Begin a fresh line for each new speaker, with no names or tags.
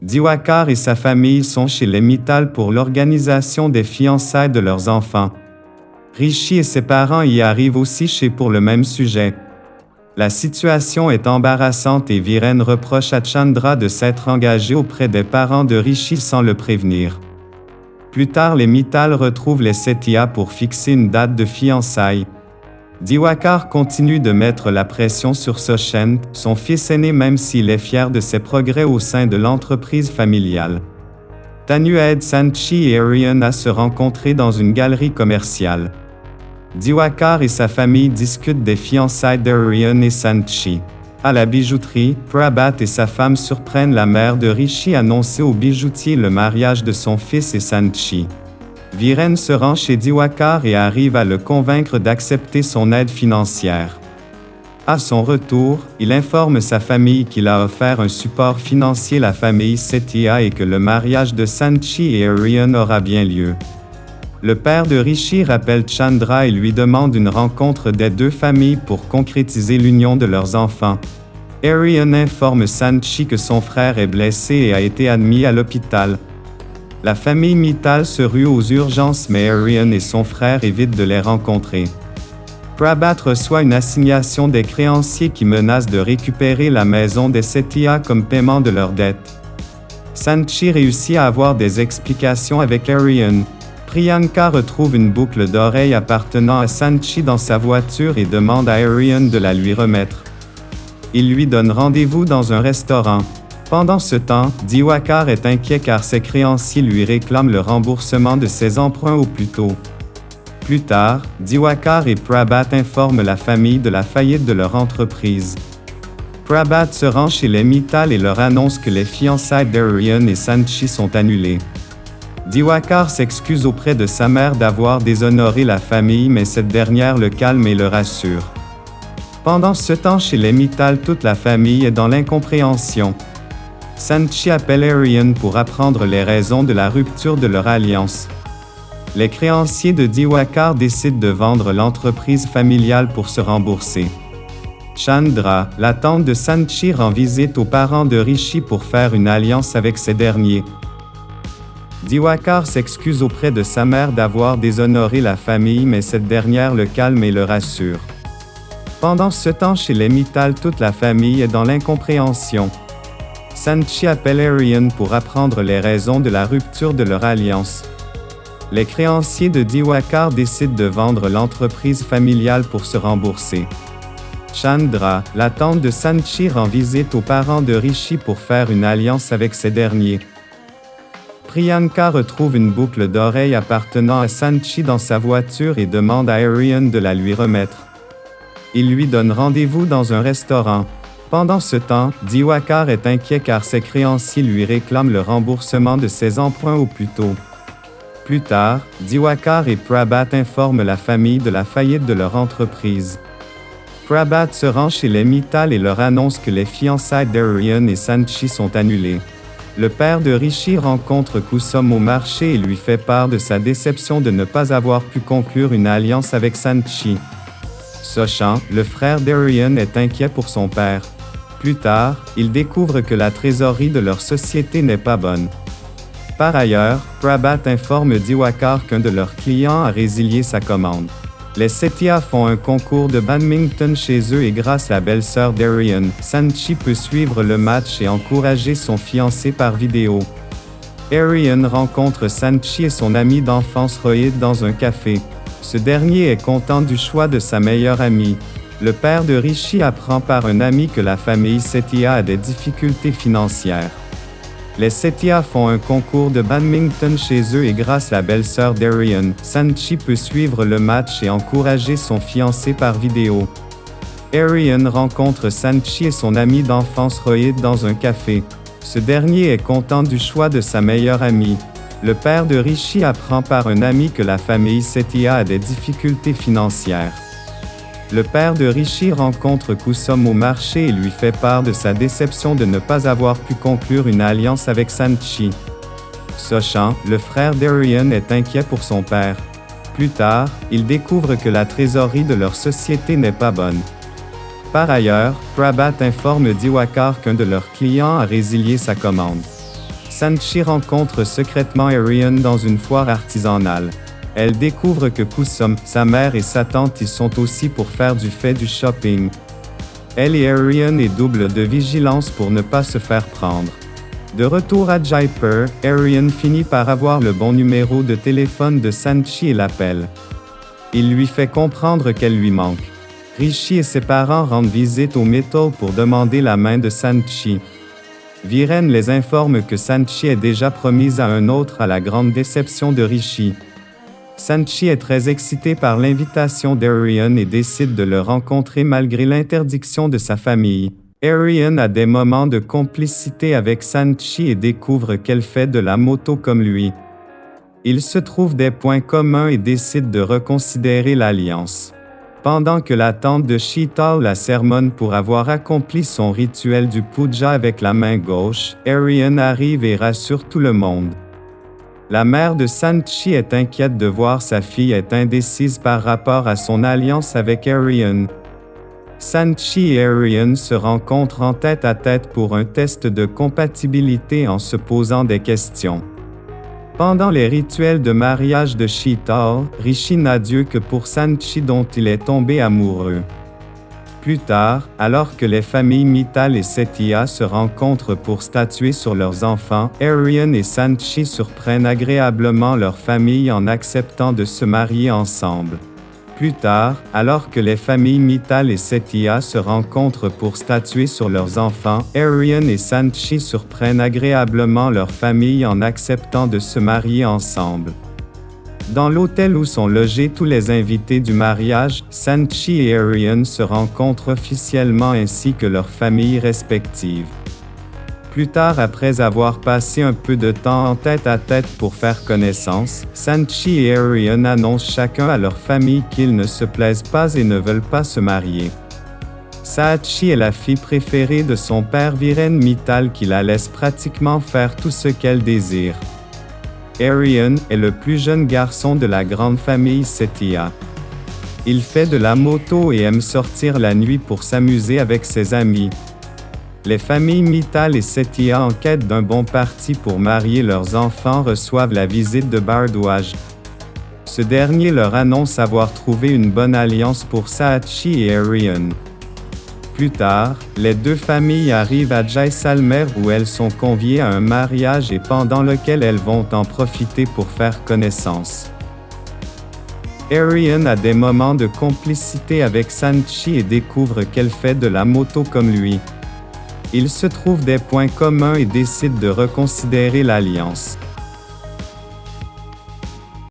Diwakar et sa famille sont chez les Mittal pour l'organisation des fiançailles de leurs enfants. Rishi et ses parents y arrivent aussi pour le même sujet. La situation est embarrassante et Viren reproche à Chandra de s'être engagé auprès des parents de Rishi sans le prévenir. Plus tard, les Mittal retrouvent les Setia pour fixer une date de fiançailles. Diwakar continue de mettre la pression sur Sochen, son fils aîné, même s'il est fier de ses progrès au sein de l'entreprise familiale. Tanu aide Sanchi et Aryan à se rencontrer dans une galerie commerciale. Diwakar et sa famille discutent des fiançailles d'Aryan et Sanchi. À la bijouterie, Prabhat et sa femme surprennent la mère de Rishi annoncer au bijoutier le mariage de son fils et Sanchi. Viren se rend chez Diwakar et arrive à le convaincre d'accepter son aide financière. À son retour, il informe sa famille qu'il a offert un support financier à la famille Setia et que le mariage de Sanchi et Aryan aura bien lieu. Le père de Rishi rappelle Chandra et lui demande une rencontre des deux familles pour concrétiser l'union de leurs enfants. Aryan informe Sanchi que son frère est blessé et a été admis à l'hôpital. La famille Mittal se rue aux urgences, mais Aryan et son frère évitent de les rencontrer. Prabhat reçoit une assignation des créanciers qui menacent de récupérer la maison des Setia comme paiement de leurs dettes. Sanchi réussit à avoir des explications avec Aryan. Priyanka retrouve une boucle d'oreille appartenant à Sanchi dans sa voiture et demande à Aryan de la lui remettre. Il lui donne rendez-vous dans un restaurant. Pendant ce temps, Diwakar est inquiet car ses créanciers lui réclament le remboursement de ses emprunts au plus tôt. Plus tard, Diwakar et Prabhat informent la famille de la faillite de leur entreprise. Prabhat se rend chez les Mittal et leur annonce que les fiançailles d'Aryan et Sanchi sont annulées. Diwakar s'excuse auprès de sa mère d'avoir déshonoré la famille, mais cette dernière le calme et le rassure. Pendant ce temps, chez les Mittal, toute la famille est dans l'incompréhension. Sanchi appelle Aryan pour apprendre les raisons de la rupture de leur alliance. Les créanciers de Diwakar décident de vendre l'entreprise familiale pour se rembourser. Chandra, la tante de Sanchi, rend visite aux parents de Rishi pour faire une alliance avec ces derniers. Diwakar s'excuse auprès de sa mère d'avoir déshonoré la famille, mais cette dernière le calme et le rassure. Pendant ce temps, chez les Mittal, toute la famille est dans l'incompréhension. Sanchi appelle Aryan pour apprendre les raisons de la rupture de leur alliance. Les créanciers de Diwakar décident de vendre l'entreprise familiale pour se rembourser. Chandra, la tante de Sanchi, rend visite aux parents de Rishi pour faire une alliance avec ces derniers. Priyanka retrouve une boucle d'oreille appartenant à Sanchi dans sa voiture et demande à Aryan de la lui remettre. Il lui donne rendez-vous dans un restaurant. Pendant ce temps, Diwakar est inquiet car ses créanciers lui réclament le remboursement de ses emprunts au plus tôt. Plus tard, Diwakar et Prabhat informent la famille de la faillite de leur entreprise. Prabhat se rend chez les Mittal et leur annonce que les fiançailles d'Aryan et Sanchi sont annulées. Le père de Rishi rencontre Kusum au marché et lui fait part de sa déception de ne pas avoir pu conclure une alliance avec Sanchi. Sochan, le frère d'Aryan, est inquiet pour son père. Plus tard, il découvre que la trésorerie de leur société n'est pas bonne. Par ailleurs, Prabhat informe Diwakar qu'un de leurs clients a résilié sa commande. Les Setia font un concours de badminton chez eux et grâce à la belle-sœur d'Aryan, Sanchi peut suivre le match et encourager son fiancé par vidéo. Aryan rencontre Sanchi et son ami d'enfance Rohit dans un café. Ce dernier est content du choix de sa meilleure amie. Le père de Rishi apprend par un ami que la famille Setia a des difficultés financières. Les Setia font un concours de badminton chez eux et grâce à la belle-sœur d'Aryan, Sanchi peut suivre le match et encourager son fiancé par vidéo. Aryan rencontre Sanchi et son ami d'enfance Rohit dans un café. Ce dernier est content du choix de sa meilleure amie. Le père de Rishi apprend par un ami que la famille Setia a des difficultés financières. Le père de Rishi rencontre Kusum au marché et lui fait part de sa déception de ne pas avoir pu conclure une alliance avec Sanchi. Sochan, le frère d'Aryan, est inquiet pour son père. Plus tard, il découvre que la trésorerie de leur société n'est pas bonne. Par ailleurs, Prabhat informe Diwakar qu'un de leurs clients a résilié sa commande. Sanchi rencontre secrètement Arion dans une foire artisanale. Elle découvre que Kusum, sa mère et sa tante y sont aussi pour faire du shopping. Elle et Arion est double de vigilance pour ne pas se faire prendre. De retour à Jaipur, Arion finit par avoir le bon numéro de téléphone de Sanchi et l'appelle. Il lui fait comprendre qu'elle lui manque. Rishi et ses parents rendent visite au Mittal pour demander la main de Sanchi. Viren les informe que Sanchi est déjà promise à un autre à la grande déception de Rishi. Sanchi est très excité par l'invitation d'Arion et décide de le rencontrer malgré l'interdiction de sa famille. Arion a des moments de complicité avec Sanchi et découvre qu'elle fait de la moto comme lui. Ils se trouvent des points communs et décident de reconsidérer l'alliance. Pendant que la tante de Sheetal la sermonne pour avoir accompli son rituel du puja avec la main gauche, Arion arrive et rassure tout le monde. La mère de Sanchi est inquiète de voir sa fille est indécise par rapport à son alliance avec Arion. Sanchi et Arion se rencontrent en tête-à-tête pour un test de compatibilité en se posant des questions. Pendant les rituels de mariage de Sheetal, Rishi n'a Dieu que pour Sanchi dont il est tombé amoureux. Plus tard, alors que les familles Mittal et Setia se rencontrent pour statuer sur leurs enfants, Arion et Sanchi surprennent agréablement leur famille en acceptant de se marier ensemble. Plus tard, alors que les familles Mittal et Setia se rencontrent pour statuer sur leurs enfants, Arion et Sanchi surprennent agréablement leur famille en acceptant de se marier ensemble. Dans l'hôtel où sont logés tous les invités du mariage, Sanchi et Arion se rencontrent officiellement ainsi que leurs familles respectives. Plus tard, après avoir passé un peu de temps en tête-à-tête pour faire connaissance, Sanchi et Arion annoncent chacun à leur famille qu'ils ne se plaisent pas et ne veulent pas se marier. Saatchi est la fille préférée de son père Viren Mittal qui la laisse pratiquement faire tout ce qu'elle désire. Arion est le plus jeune garçon de la grande famille Setia. Il fait de la moto et aime sortir la nuit pour s'amuser avec ses amis. Les familles Mittal et Setia en quête d'un bon parti pour marier leurs enfants reçoivent la visite de Bhardwaj. Ce dernier leur annonce avoir trouvé une bonne alliance pour Saatchi et Arion. Plus tard, les deux familles arrivent à Jaisalmer où elles sont conviées à un mariage et pendant lequel elles vont en profiter pour faire connaissance. Arion a des moments de complicité avec Sanchi et découvre qu'elle fait de la moto comme lui. Ils se trouvent des points communs et décident de reconsidérer l'alliance.